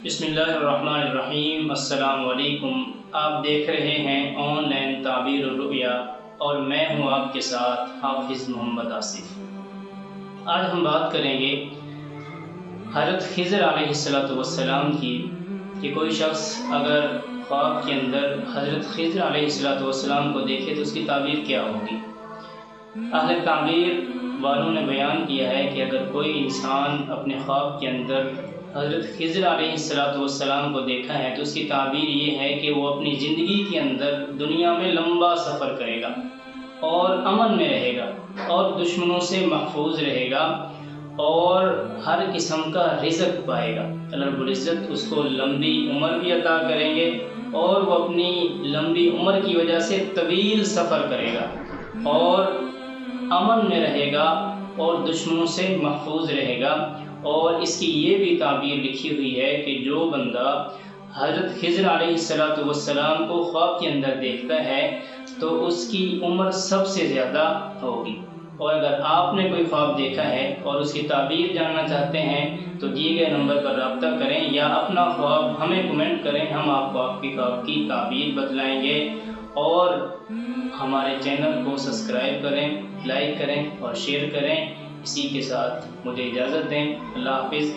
बिस्मिल्लाहिर्रहमानिर्रहीम। अस्सलाम वालेकुम। आप देख रहे हैं ऑनलाइन ताबीर रुया और मैं हूं आपके साथ हाफिज़ मोहम्मद आसिफ। आज हम बात करेंगे हज़रत खिज़र अलैहिस्सलाम की कि कोई शख्स अगर ख्वाब के अंदर हज़रत खिज़र अलैहिस्सलाम को देखे तो उसकी ताबीर क्या होगी। अहले ताबीर वालों ने बयान किया है कि अगर कोई इंसान अपने ख्वाब के अंदर हज़रत खिज़र अलैहिस्सलाम को देखा है तो उसकी ताबीर ये है कि वो अपनी ज़िंदगी के अंदर दुनिया में लंबा सफ़र करेगा और अमन में रहेगा और दुश्मनों से महफूज रहेगा और हर किस्म का रिज़्क़ पाएगा। अल्लाह रब्बुल इज़्ज़त उसको लंबी उम्र भी अता करेंगे और वो अपनी लंबी उम्र की वजह से तवील सफ़र करेगा और अमन में रहेगा और दुश्मनों से महफूज रहेगा। और इसकी ये भी ताबीर लिखी हुई है कि जो बंदा हज़रत खिज़र अलैहिस्सलाम को ख्वाब के अंदर देखता है तो उसकी उम्र सबसे ज़्यादा होगी। और अगर आपने कोई ख्वाब देखा है और उसकी ताबीर जानना चाहते हैं तो दिए गए नंबर पर रब्ता करें या अपना ख्वाब हमें कमेंट करें, हम आपको आपकी ख्वाब की ताबीर बतलाएंगे। और हमारे चैनल को सब्सक्राइब करें, लाइक करें और शेयर करें। इसी के साथ मुझे इजाज़त दें। अल्लाह हाफ़िज़।